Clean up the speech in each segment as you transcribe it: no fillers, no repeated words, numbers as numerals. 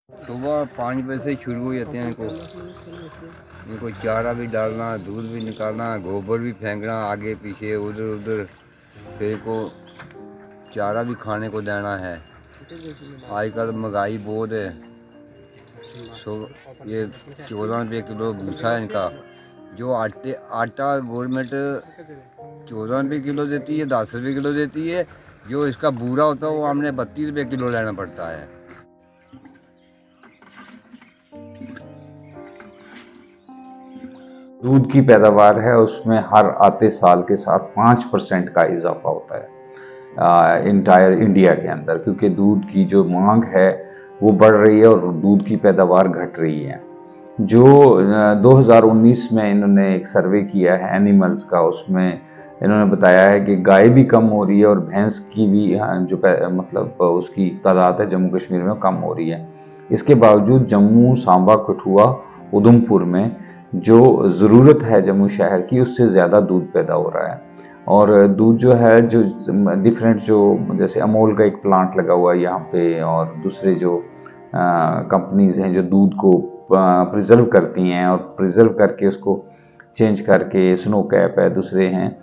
सुबह 5 बजे से शुरू हो जाते हैं इनको चारा भी डालना, दूध भी निकालना, गोबर भी फेंकना आगे पीछे उधर उधर, फिर इनको चारा भी खाने को देना है। आजकल महंगाई बहुत है। ये 14 रुपये किलो भूसा है इनका। जो आटा गवर्नमेंट 14 रुपये किलो देती है, 10 रुपये किलो देती है। जो इसका बूरा होता है वो हमने 32 रुपये किलो लेना पड़ता है। दूध की पैदावार है उसमें हर आते साल के साथ 5% का इजाफा होता है इंटायर इंडिया के अंदर, क्योंकि दूध की जो मांग है वो बढ़ रही है और दूध की पैदावार घट रही है। जो 2019 में इन्होंने एक सर्वे किया है एनिमल्स का, उसमें इन्होंने बताया है कि गाय भी कम हो रही है और भैंस की भी जो मतलब उसकी तादाद है जम्मू कश्मीर में कम हो रही है। इसके बावजूद जम्मू, सांबा, कठुआ, उधमपुर में जो ज़रूरत है जम्मू शहर की उससे ज़्यादा दूध पैदा हो रहा है। और दूध जो है जो डिफरेंट जो जैसे अमूल का एक प्लांट लगा हुआ है यहाँ पे, और दूसरे जो कंपनीज हैं जो दूध को प्रिजर्व करती हैं और प्रिजर्व करके उसको चेंज करके, स्नो कैप है, दूसरे हैं।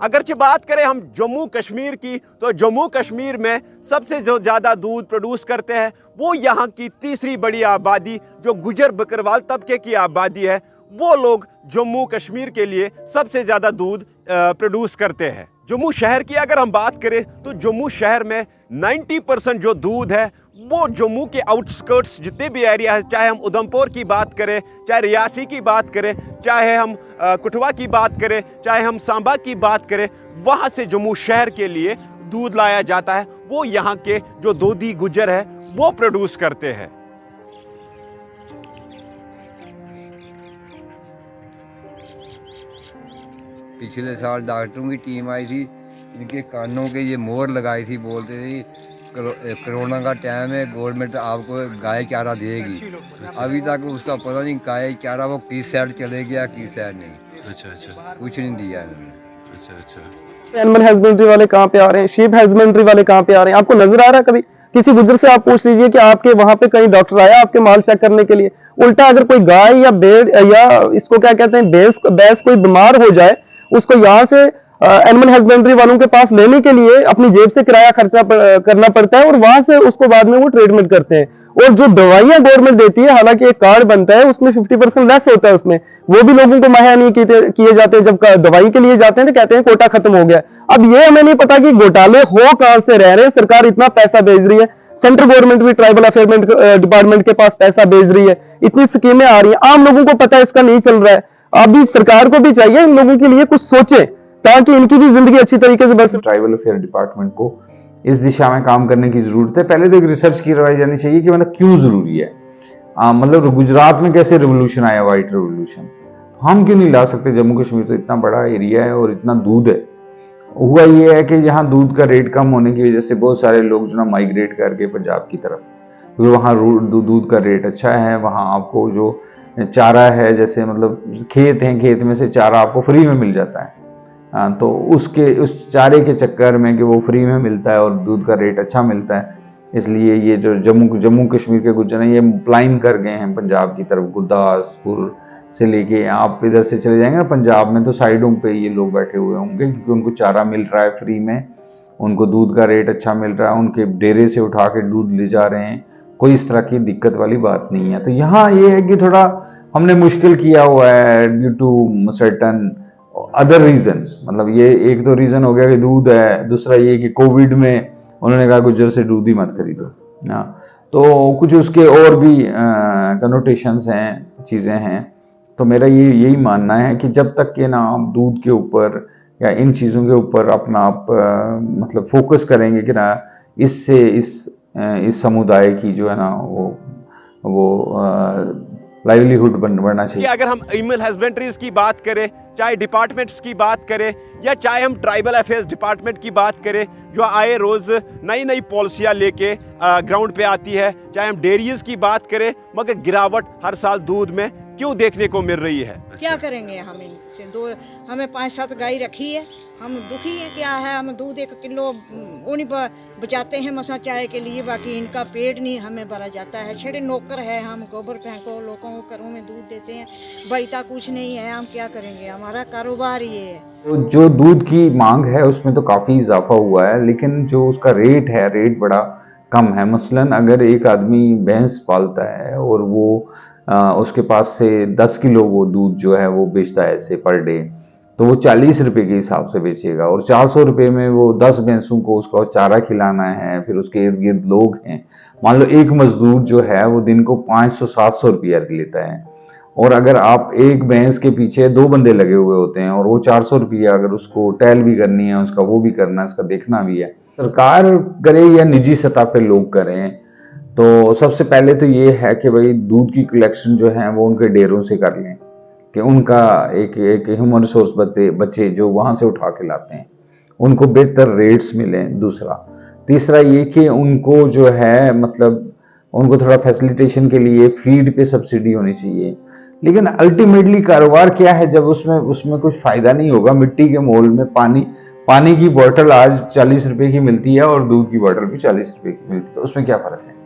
अगरचे बात करें हम जम्मू कश्मीर की, तो जम्मू कश्मीर में सबसे जो ज़्यादा दूध प्रोड्यूस करते हैं वो यहाँ की तीसरी बड़ी आबादी जो गुजर बकरवाल तबके की आबादी है, वो लोग जम्मू कश्मीर के लिए सबसे ज़्यादा दूध प्रोड्यूस करते हैं। जम्मू शहर की अगर हम बात करें तो जम्मू शहर में 90% जो दूध है वो जम्मू के आउटस्कर्ट्स जितने भी एरिया है, चाहे हम उधमपुर की बात करें, चाहे रियासी की बात करें, चाहे हम कठुआ की बात करें, चाहे हम सांबा की बात करें, वहाँ से जम्मू शहर के लिए दूध लाया जाता है। वो यहाँ के जो दोधी गुजर है वो प्रोड्यूस करते हैं। पिछले साल डॉक्टरों की टीम आई थी, इनके कानों के ये मोहर लगाई थी, बोलते थे कोरोना का टाइम है, गवर्नमेंट आपको गाय चारा देगी। अभी तक उसका पता नहीं गाय चारा वो किस साइड चले गया किस साइड नहीं। अच्छा कुछ नहीं दिया इन्होंने। अच्छा। एनिमल हस्बेंड्री वाले कहाँ पे आ रहे हैं, शीप हस्बेंड्री वाले कहाँ पे आ रहे हैं, आपको नजर आ रहा है? कभी किसी गुजर से आप पूछ लीजिए कि आपके वहां पे कहीं डॉक्टर आया आपके माल चेक करने के लिए? उल्टा अगर कोई गाय या भेड़ या इसको क्या कहते हैं भैंस कोई बीमार हो जाए, उसको यहाँ से एनिमल हस्बेंड्री वालों के पास लेने के लिए अपनी जेब से किराया खर्चा करना पड़ता है और वहां से उसको बाद में वो ट्रीटमेंट करते हैं। और जो दवाइयां गवर्नमेंट देती है, हालांकि एक कार्ड बनता है उसमें 50% लेस होता है, उसमें वो भी लोगों को मुहैया नहीं किए जाते हैं। जब दवाई के लिए जाते हैं तो कहते हैं कोटा खत्म हो गया। अब ये हमें नहीं पता कि घोटाले हो कहां से रह रहे हैं। सरकार इतना पैसा भेज रही है, सेंट्रल गवर्नमेंट भी ट्राइबल अफेयरमेंट डिपार्टमेंट के पास पैसा भेज रही है, इतनी स्कीमें आ रही है, आम लोगों को पता है इसका नहीं चल रहा है। अभी सरकार को भी चाहिए इन लोगों के लिए कुछ सोचे ताकि इनकी भी जिंदगी अच्छी तरीके से बस। ट्राइबल अफेयर डिपार्टमेंट को इस दिशा में काम करने की जरूरत है। पहले तो एक रिसर्च करवाई जानी चाहिए कि मतलब क्यों जरूरी है। मतलब गुजरात में कैसे रेवोल्यूशन आया, व्हाइट रेवोल्यूशन, हम क्यों नहीं ला सकते? जम्मू कश्मीर तो इतना बड़ा एरिया है और इतना दूध है। हुआ ये है कि यहाँ दूध का रेट कम होने की वजह से बहुत सारे लोग जो ना माइग्रेट करके पंजाब की तरफ, क्योंकि वहाँ दूध का रेट अच्छा है। वहाँ आपको जो चारा है, जैसे मतलब खेत हैं, खेत में से चारा आपको फ्री में मिल जाता है। तो उस चारे के चक्कर में कि वो फ्री में मिलता है और दूध का रेट अच्छा मिलता है, इसलिए ये जो जम्मू कश्मीर के गुज्जर हैं ये प्लाइन कर गए हैं पंजाब की तरफ। गुरदासपुर से लेके आप इधर से चले जाएंगे ना पंजाब में, तो साइडों पे ये लोग बैठे हुए होंगे क्योंकि उनको चारा मिल रहा है फ्री में, उनको दूध का रेट अच्छा मिल रहा है, उनके डेरे से उठा के दूध ले जा रहे हैं, कोई इस तरह की दिक्कत वाली बात नहीं है। तो यहाँ ये है कि थोड़ा हमने मुश्किल किया हुआ है due to certain other reasons. मतलब ये एक तो रीजन हो गया कि दूध है, दूसरा ये कि कोविड में उन्होंने कहा गुजर से दूध ही मत खरीदो ना, तो कुछ उसके और भी कनोटेशंस हैं, चीज़ें हैं। तो मेरा यही मानना है कि जब तक के ना आप दूध के ऊपर या इन चीज़ों के ऊपर अपना आप मतलब फोकस करेंगे कि ना इससे इस समुदाय की जो है ना वो लाइवलीहुड बनना चाहिए। कि अगर हम एनिमल हस्बेंड्रीज की बात करें, चाहे डिपार्टमेंट्स की बात करें, या चाहे हम ट्राइबल अफेयर्स डिपार्टमेंट की बात करें, जो आए रोज़ नई नई पॉलिसियाँ लेके ग्राउंड पे आती है, चाहे हम डेयरीज की बात करें, मगर गिरावट हर साल दूध में क्यों देखने को मिल रही है? क्या करेंगे हम इनसे? हमें 5-7 गाय रखी है, हम दुखी हैं। क्या है, हम दूध 1 किलो वो नहीं बचाते हैं मसा चाय के लिए, बाकी इनका पेट नहीं हमें भरा जाता है। छेड़े नौकर है, हम गोबर फेंको, लोगों को घरों में दूध देते हैं, बचता कुछ नहीं है। हम क्या करेंगे, हमारा कारोबार ये है। तो जो दूध की मांग है उसमें तो काफ़ी इजाफा हुआ है, लेकिन जो उसका रेट है, रेट बड़ा कम है। मसलन अगर एक आदमी भैंस पालता है और वो उसके पास से 10 किलो वो दूध जो है वो बेचता है ऐसे पर डे, तो वो 40 रुपए के हिसाब से बेचेगा, और 400 रुपये में वो 10 भैंसों को उसका चारा खिलाना है, फिर उसके इर्द गिर्द लोग हैं। मान लो एक मजदूर जो है वो दिन को 500-700 रुपया लेता है, और अगर आप एक भैंस के पीछे 2 बंदे लगे हुए होते हैं और वो 400 रुपया, अगर उसको टहल भी करनी है, उसका वो भी करना है, उसका देखना भी है, सरकार करे या निजी सतह पे लोग करें, तो सबसे पहले तो ये है कि भाई दूध की कलेक्शन जो है वो उनके डेयरों से कर लें, कि उनका एक ह्यूमन रिसोर्स बच्चे जो वहाँ से उठा के लाते हैं उनको बेहतर रेट्स मिलें। दूसरा, तीसरा ये कि उनको जो है मतलब उनको थोड़ा फैसिलिटेशन के लिए फीड पे सब्सिडी होनी चाहिए। लेकिन अल्टीमेटली कारोबार क्या है जब उसमें कुछ फायदा नहीं होगा। मिट्टी के मोल में पानी की बोतल आज 40 रुपए की मिलती है और दूध की बोतल भी 40 रुपए की मिलती है, तो उसमें क्या फर्क है?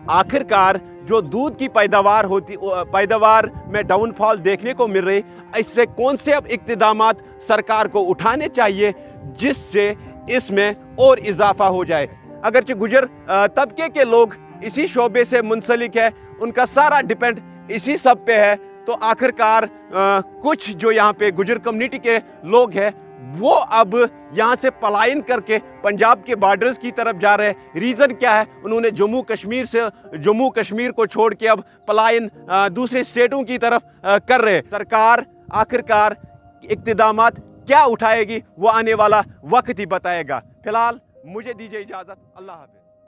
आखिरकार जो दूध की पैदावार में डाउनफॉल देखने को मिल रही, इससे कौन से अब इक़्तिदामात सरकार को उठाने चाहिए जिससे इसमें और इजाफा हो जाए? अगरचे गुजर तबके के लोग इसी शोबे से मुंसलिक है, उनका सारा डिपेंड इसी सब पे है, तो आखिरकार कुछ जो यहाँ पे गुजर कम्युनिटी के लोग हैं वो अब यहाँ से पलायन करके पंजाब के बॉर्डर्स की तरफ जा रहे हैं। रीज़न क्या है? उन्होंने जम्मू कश्मीर को छोड़ के अब पलायन दूसरे स्टेटों की तरफ कर रहे हैं। सरकार आखिरकार इक़्तिदामात क्या उठाएगी वो आने वाला वक्त ही बताएगा। फिलहाल मुझे दीजिए इजाज़त। अल्लाह हाफ़िज़।